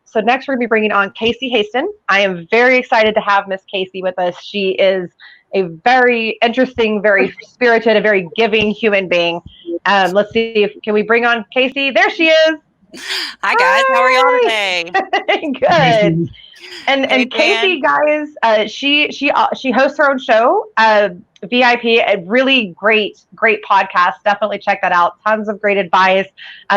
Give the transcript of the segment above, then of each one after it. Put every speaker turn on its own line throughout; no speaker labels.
So next we're going to be bringing on Casey Hasten. I am very excited to have Miss Casey with us. She is a very interesting, very spirited, a very giving human being. Let's see if can we bring on Casey. There she is.
Hi guys, how are y'all today?
Good. And Casey, guys, she hosts her own show, VIP, a really great podcast. Definitely check that out. Tons of great advice,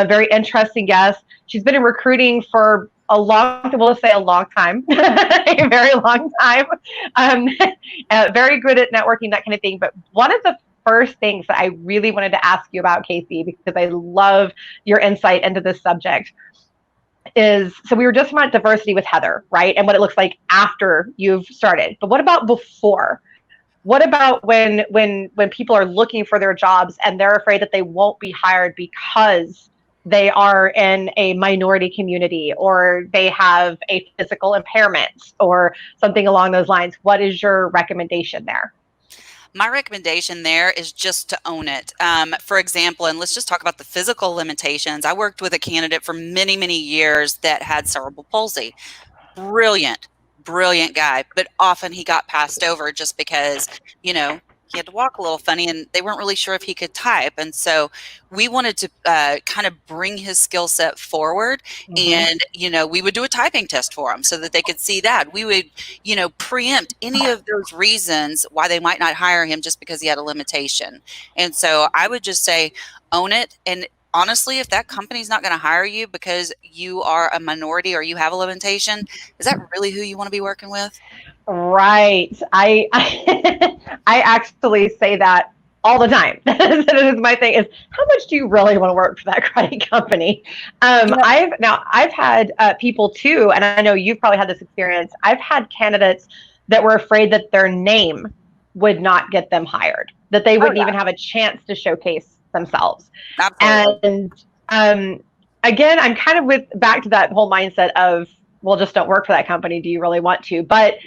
very interesting guests. She's been in recruiting for we'll say a long time, a very long time. Very good at networking, that kind of thing. But one of the first things that I really wanted to ask you about, Casey, because I love your insight into this subject, is so we were just about diversity with Heather, right? And what it looks like after you've started. But what about before? What about when people are looking for their jobs and they're afraid that they won't be hired because they are in a minority community or they have a physical impairment or something along those lines? What is your recommendation there?
My recommendation there is just to own it. For example, and let's just talk about the physical limitations. I worked with a candidate for many, many years that had cerebral palsy. Brilliant guy, but often he got passed over just because, he had to walk a little funny and they weren't really sure if he could type. And so we wanted to kind of bring his skill set forward. And, we would do a typing test for him so that they could see that. We would, preempt any of those reasons why they might not hire him just because he had a limitation. And so I would just say, own it. And honestly, if that company's not going to hire you because you are a minority or you have a limitation, is that really who you want to be working with?
Right. I I actually say that all the time. That is my thing is, how much do you really want to work for that credit company? I've had people too, and I know you've probably had this experience. I've had candidates that were afraid that their name would not get them hired, that they wouldn't even have a chance to showcase themselves.
Absolutely.
And again, I'm kind of back to that whole mindset of, well, just don't work for that company. Do you really want to? But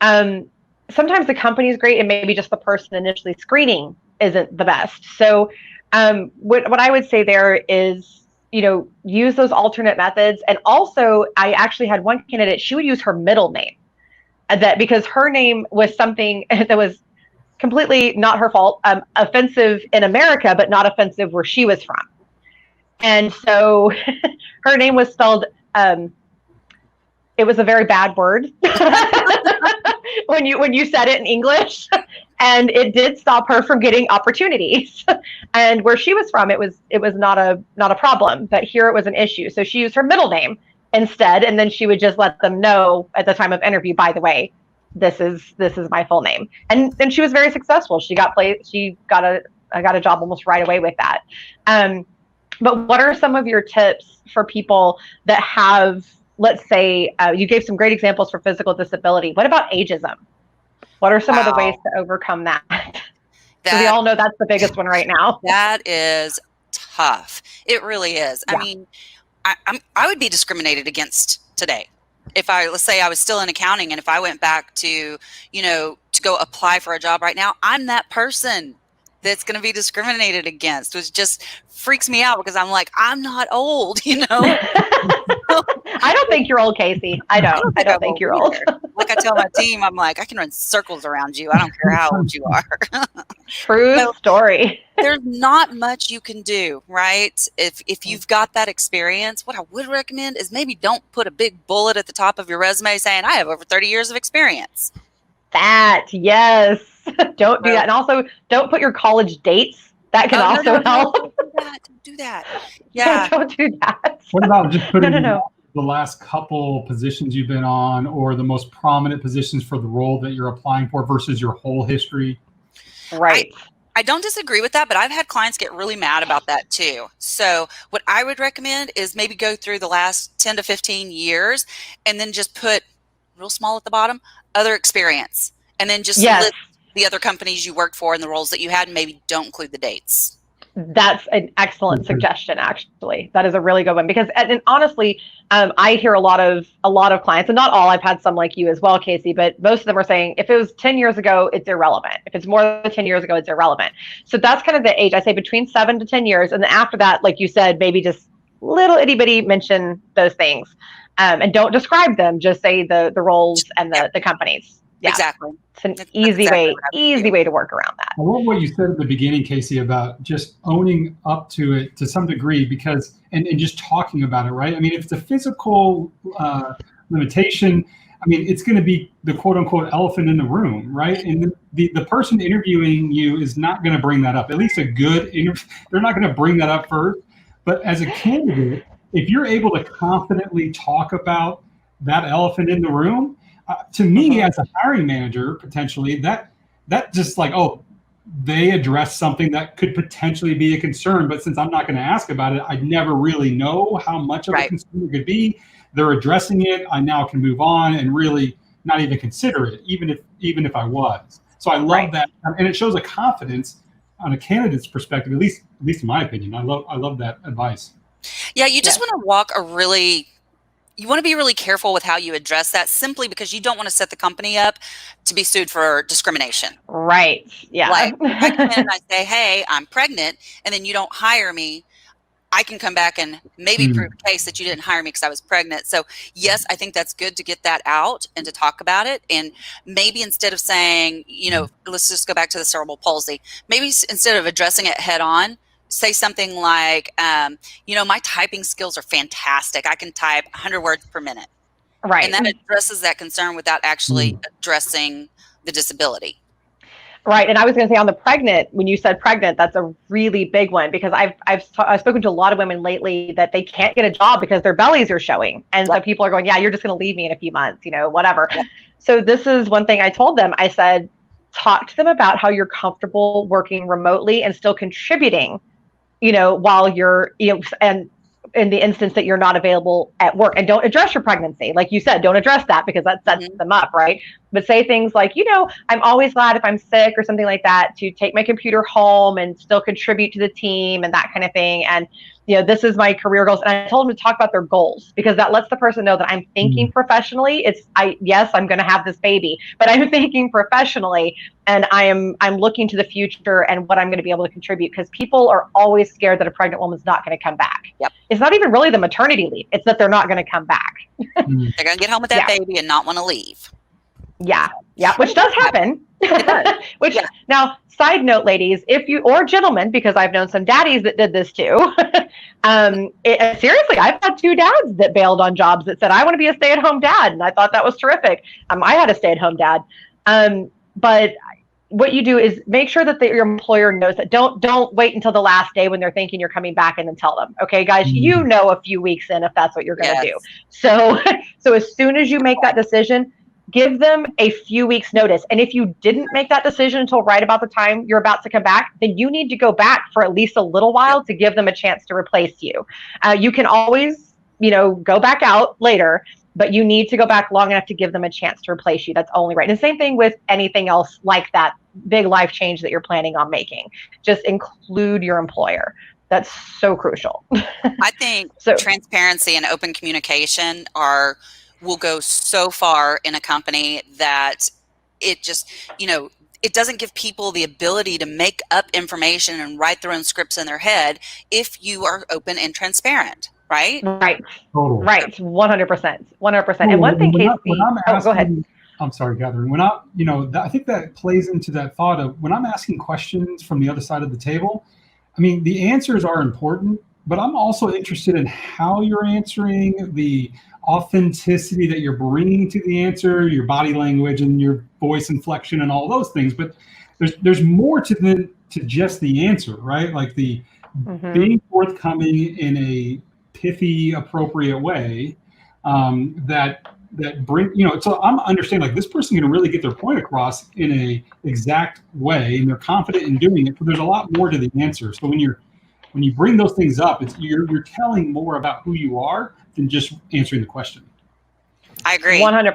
sometimes the company is great and maybe just the person initially screening isn't the best. So what I would say there is, use those alternate methods. And also, I actually had one candidate, she would use her middle name, because her name was something that was completely not her fault, offensive in America, but not offensive where she was from. And so her name was spelled, it was a very bad word when you said it in English, and it did stop her from getting opportunities. And where she was from, it was not a problem, but here it was an issue. So she used her middle name instead, and then she would just let them know at the time of interview, by the way, this is my full name. And then she was very successful. She got a job almost right away with that. But what are some of your tips for people that have, let's say, you gave some great examples for physical disability. What about ageism? What are some of the ways to overcome that? Because we all know that's the biggest one right now.
That is tough. It really is. Yeah. I mean, I would be discriminated against today. If let's say I was still in accounting and if I went back to go apply for a job right now, I'm that person that's going to be discriminated against, which just freaks me out because I'm like, I'm not old,
I don't think you're old, Casey. I don't think you're old.
Like I tell my team, I'm like, I can run circles around you. I don't care how old you are.
True story.
There's not much you can do, right? If you've got that experience, what I would recommend is maybe don't put a big bullet at the top of your resume saying, I have over 30 years of experience.
Yes. Don't do that. And also, don't put your college dates. That can also help.
Don't do that. Yeah.
Don't do that.
What about just putting the last couple positions you've been on or the most prominent positions for the role that you're applying for versus your whole history?
Right.
I don't disagree with that, but I've had clients get really mad about that too. So what I would recommend is maybe go through the last 10 to 15 years and then just put real small at the bottom, other experience. And then just list the other companies you worked for and the roles that you had, and maybe don't include the dates.
That's an excellent suggestion, actually. That is a really good one because, and honestly, I hear a lot of clients, and not all. I've had some like you as well, Casey, but most of them are saying if it was 10 years ago, it's irrelevant. If it's more than 10 years ago, it's irrelevant. So that's kind of the age. I say between 7 to 10 years, and then after that, like you said, maybe just little itty bitty mention those things. And don't describe them, just say the roles and the companies. Yeah.
Exactly.
It's an easy way to work around that.
I love what you said at the beginning, Casey, about just owning up to it to some degree, because and just talking about it, right? I mean, if it's a physical limitation, I mean, it's going to be the quote unquote elephant in the room, right? And the person interviewing you is not going to bring that up. At least a good interview, they're not going to bring that up first. But as a candidate, if you're able to confidently talk about that elephant in the room, to me as a hiring manager, potentially that just like, oh, they address something that could potentially be a concern, but since I'm not going to ask about it, I'd never really know how much of a concern it could be. They're addressing it. I now can move on and really not even consider it, even if I was. So I love that, and it shows a confidence on a candidate's perspective, at least in my opinion. I love that advice.
Yeah, you just want to you want to be really careful with how you address that, simply because you don't want to set the company up to be sued for discrimination.
Right. Yeah.
Like, I come in and I say, hey, I'm pregnant, and then you don't hire me, I can come back and maybe prove a case that you didn't hire me because I was pregnant. So yes, I think that's good to get that out and to talk about it. And maybe instead of saying, let's just go back to the cerebral palsy, maybe instead of addressing it head on, say something like, my typing skills are fantastic. I can type 100 words per minute.
Right.
And that addresses that concern without actually addressing the disability.
Right. And I was going to say on the pregnant, when you said pregnant, that's a really big one, because I've spoken to a lot of women lately that they can't get a job because their bellies are showing. And so people are going, yeah, you're just going to leave me in a few months, whatever. Yeah. So this is one thing I told them. I said, talk to them about how you're comfortable working remotely and still contributing, while you're, and in the instance that you're not available at work, and don't address your pregnancy. Like you said, don't address that because that sets them up, right? But say things like, I'm always glad if I'm sick or something like that to take my computer home and still contribute to the team and that kind of thing. And, this is my career goals. And I told them to talk about their goals, because that lets the person know that I'm thinking professionally. Yes, I'm going to have this baby, but I'm thinking professionally, and I'm looking to the future and what I'm going to be able to contribute, because people are always scared that a pregnant woman's not going to come back.
Yep.
It's not even really the maternity leave. It's that they're not going to come back.
They're going to get home with that baby and not want to leave.
Yeah. Yeah. Which does happen. Now, side note, ladies, or gentlemen, because I've known some daddies that did this too. Seriously, I've had 2 dads that bailed on jobs that said, I want to be a stay-at-home dad. And I thought that was terrific. I had a stay-at-home dad. But what you do is make sure that your employer knows that. Don't wait until the last day when they're thinking you're coming back and then tell them, okay, guys, a few weeks in if that's what you're going to do. So as soon as you make that decision, give them a few weeks notice. And if you didn't make that decision until right about the time you're about to come back, then you need to go back for at least a little while to give them a chance to replace you. You can always, go back out later, but you need to go back long enough to give them a chance to replace you. That's only right. And the same thing with anything else like that big life change that you're planning on making. Just include your employer. That's so crucial.
I think transparency and open communication will go so far in a company that it just, it doesn't give people the ability to make up information and write their own scripts in their head if you are open and transparent, right?
Right.
Totally.
Right. 100%. 100%. And one thing, Casey, go ahead.
I'm sorry, Catherine. I think that plays into that thought of when I'm asking questions from the other side of the table, I mean, the answers are important, but I'm also interested in how you're answering, the authenticity that you're bringing to the answer, your body language and your voice inflection and all those things. But there's more to just the answer, right? Like the being forthcoming in a pithy, appropriate way that bring, so I'm understanding like this person can really get their point across in a exact way, and they're confident in doing it, but there's a lot more to the answer. So when you bring those things up, you're telling more about who you are than just answering the question.
I agree.
100%.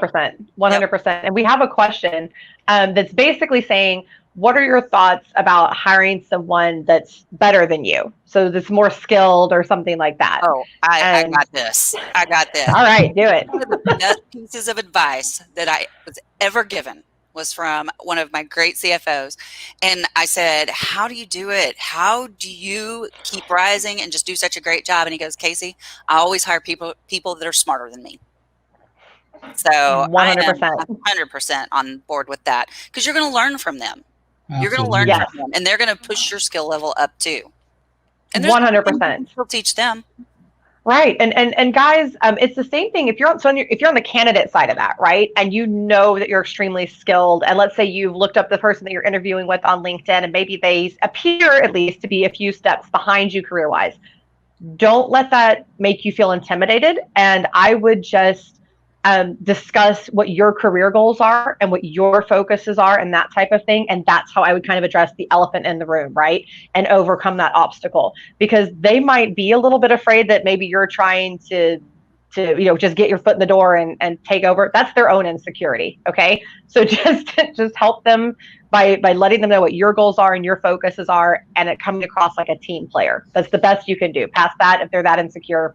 100%. Yep. And we have a question that's basically saying, what are your thoughts about hiring someone that's better than you? So that's more skilled or something like that.
Oh, I got this. I got this.
All right, do it.
One of the best pieces of advice that I was ever given was from one of my great CFOs. And I said, how do you do it? How do you keep rising and just do such a great job? And he goes, Casey, I always hire people that are smarter than me. So I am
100%.
100% on board with that, because you're going to learn from them.
Absolutely.
You're going to learn from them, and they're going to push your skill level up too. And
100%.
You'll teach them.
Right. And guys, it's the same thing if you're on the candidate side of that, right? And you know that you're extremely skilled, and let's say you've looked up the person that you're interviewing with on LinkedIn, and maybe they appear at least to be a few steps behind you career-wise. Don't let that make you feel intimidated. And I would just discuss what your career goals are and what your focuses are and that type of thing. And that's how I would kind of address the elephant in the room, right? And overcome that obstacle, because they might be a little bit afraid that maybe you're trying to just get your foot in the door and take over. That's their own insecurity. Okay. So just help them by letting them know what your goals are and your focuses are, and it coming across like a team player. That's the best you can do. Past that, if they're that insecure,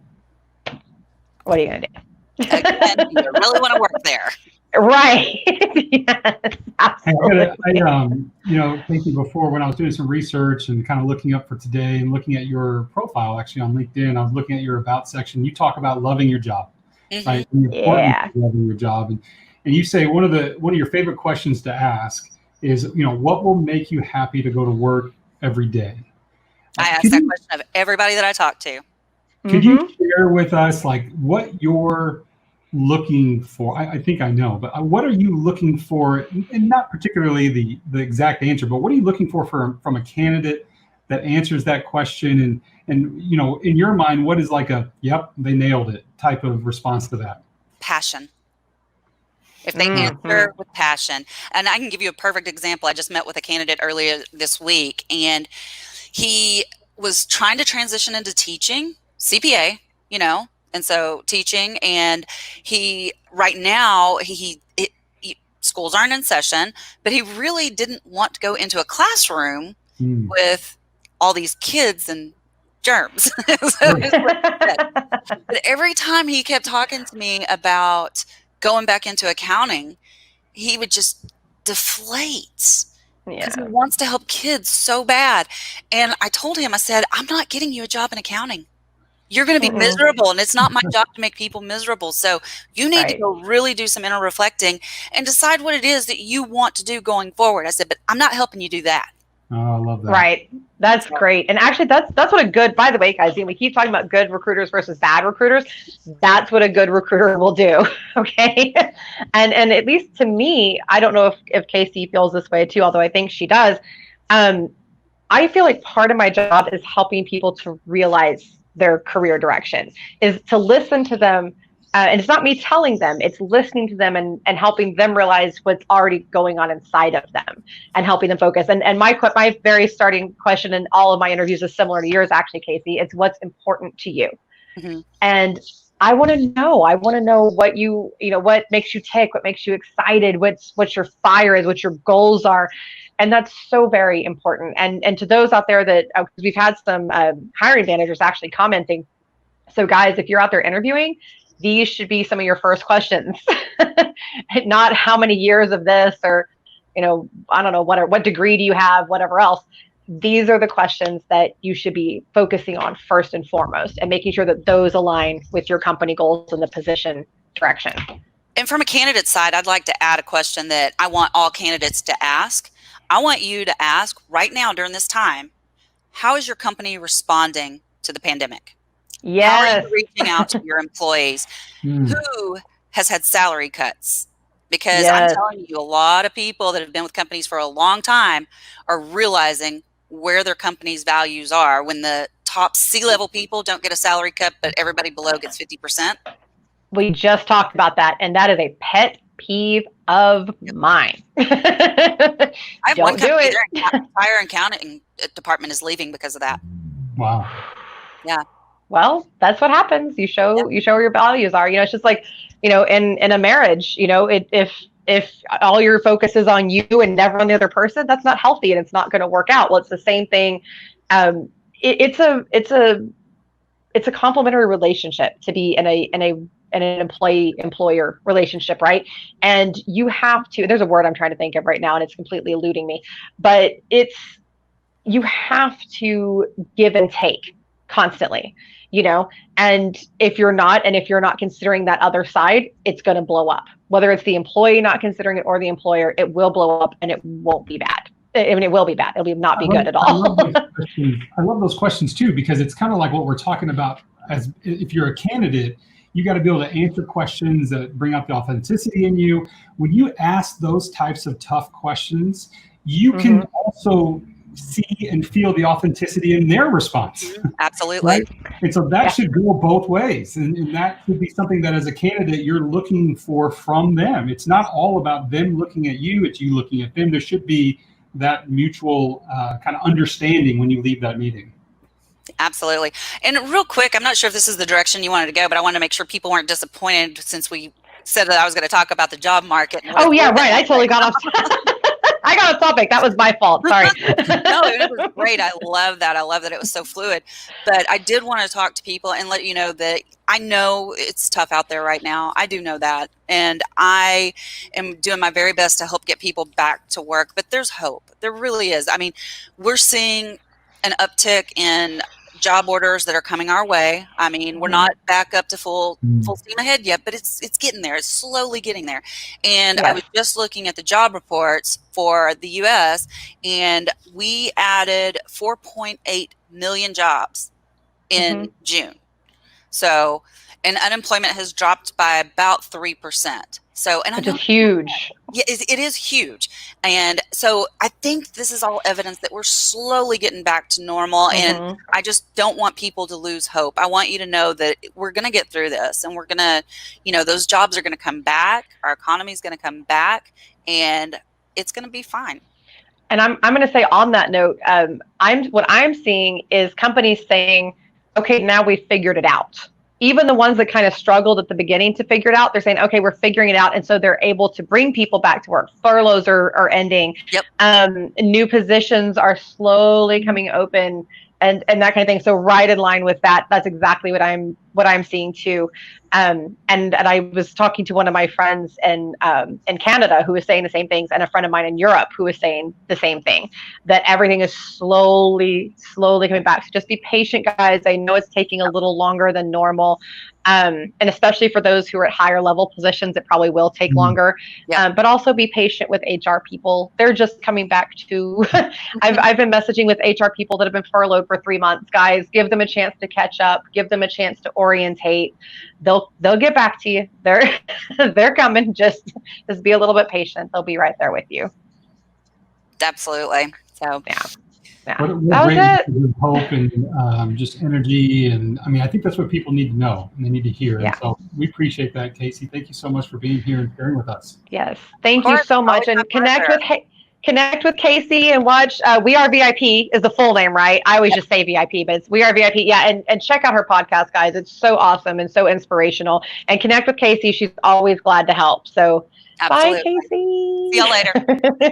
what are you going to do?
Again, you really want to work there.
Right. Yes, absolutely.
Thank you. Before, when I was doing some research and kind of looking up for today and looking at your profile actually on LinkedIn, I was looking at your about section. You talk about loving your job, right? And the importance of loving your job. And you say one of your favorite questions to ask is, what will make you happy to go to work every day?
I ask that question of everybody that I talk to.
Could you share with us what you're looking for? I think I know, but what are you looking for? And not particularly the exact answer, but what are you looking for from a candidate that answers that question? And in your mind, what is like a yep, they nailed it type of response to that?
Passion. If they answer with passion. And I can give you a perfect example. I just met with a candidate earlier this week, and he was trying to transition into teaching, CPA, and so teaching, and right now schools aren't in session, but he really didn't want to go into a classroom with all these kids and germs. But every time he kept talking to me about going back into accounting, he would just deflate. Because he wants to help kids so bad. And I told him, I said, I'm not getting you a job in accounting. You're going to be miserable, and it's not my job to make people miserable. So you need to go really do some inner reflecting and decide what it is that you want to do going forward. I said, but I'm not helping you do that.
Oh, I love that.
Right. That's great. And actually, that's what a good, by the way, guys, we keep talking about good recruiters versus bad recruiters. That's what a good recruiter will do. Okay. And at least to me, I don't know if Casey feels this way too, although I think she does. I feel like part of my job is helping people to realize their career direction, is to listen to them. And it's not me telling them, it's listening to them and helping them realize what's already going on inside of them and helping them focus. And my very starting question in all of my interviews is similar to yours, actually, Casey. It's what's important to you. And I want to know what what makes you tick, what makes you excited, what your fire is, what your goals are. And that's so very important. And to those out there that we've had some hiring managers actually commenting. So guys, if you're out there interviewing, these should be some of your first questions, not how many years of this or, I don't know, what degree do you have, whatever else. These are the questions that you should be focusing on first and foremost, and making sure that those align with your company goals and the position direction.
And from a candidate side, I'd like to add a question that I want all candidates to ask. I want you to ask right now during this time, how is your company responding to the pandemic?
Yes.
How are you reaching out to your employees? Who has had salary cuts? Because I'm telling you, a lot of people that have been with companies for a long time are realizing where their company's values are. When the top C-level people don't get a salary cut, but everybody below gets 50%.
We just talked about that, and that is a pet peeve of mine.
I have one company, their entire accounting department is leaving because of that.
Wow.
Yeah.
Well, that's what happens. You show where your values are. It's just like, in a marriage, if all your focus is on you and never on the other person, that's not healthy and it's not going to work out. Well, it's the same thing. It's a complementary relationship to be in a an employee-employer relationship, right? And you have to, there's a word I'm trying to think of right now and it's completely eluding me, but you have to give and take constantly, and if you're not considering that other side, it's going to blow up. Whether it's the employee not considering it or the employer, it will blow up and it won't be bad. I mean, it will be bad. It'll not be good at all.
I love those questions too, because it's kind of like what we're talking about. As if you're a candidate, you got to be able to answer questions that bring up the authenticity in you. When you ask those types of tough questions, you can also see and feel the authenticity in their response.
Absolutely.
Right? And so that should go both ways. And that should be something that as a candidate, you're looking for from them. It's not all about them looking at you, it's you looking at them. There should be that mutual kind of understanding when you leave that meeting.
Absolutely. And real quick, I'm not sure if this is the direction you wanted to go, but I wanted to make sure people weren't disappointed since we said that I was going to talk about the job market.
Oh yeah, right. I totally got off. I got off topic. That was my fault. Sorry.
No, it was great. I love that. I love that it was so fluid. But I did want to talk to people and let you know that I know it's tough out there right now. I do know that. And I am doing my very best to help get people back to work. But there's hope. There really is. I mean, we're seeing an uptick in job orders that are coming our way. I mean, we're not back up to full steam ahead yet, but it's getting there. It's slowly getting there. And I was just looking at the job reports for the US, and we added 4.8 million jobs in June. So, and unemployment has dropped by about 3%. So, and
which is huge.
Yeah, it is huge. And so I think this is all evidence that we're slowly getting back to normal. And I just don't want people to lose hope. I want you to know that we're going to get through this, and we're going to, those jobs are going to come back. Our economy is going to come back, and it's going to be fine.
And I'm going to say on that note, what I'm seeing is companies saying, okay, now we've figured it out. Even the ones that kind of struggled at the beginning to figure it out, they're saying, okay, we're figuring it out. And so they're able to bring people back to work. Furloughs are ending. New positions are slowly coming open and that kind of thing. So right in line with that, that's exactly what I'm seeing too. And I was talking to one of my friends in Canada who was saying the same things, and a friend of mine in Europe who was saying the same thing, that everything is slowly coming back. So just be patient, guys. I know it's taking a little longer than normal. And especially for those who are at higher level positions, it probably will take longer. But also be patient with HR people. They're just coming back to, I've been messaging with HR people that have been furloughed for 3 months. Guys, give them a chance to catch up, give them a chance to orientate. They'll get back to you. They're coming. Just be a little bit patient. They'll be right there with you.
Absolutely. So
yeah.
What that was it. Hope and just energy, and I mean, I think that's what people need to know and they need to hear. And so we appreciate that, Casey. Thank you so much for being here and sharing with us.
Yes, thank you so much. And connect with Casey and watch. We Are VIP is the full name, right? I always just say VIP, but it's We Are VIP. Yeah, and check out her podcast, guys. It's so awesome and so inspirational. And connect with Casey. She's always glad to help. So bye, Casey.
See y'all later.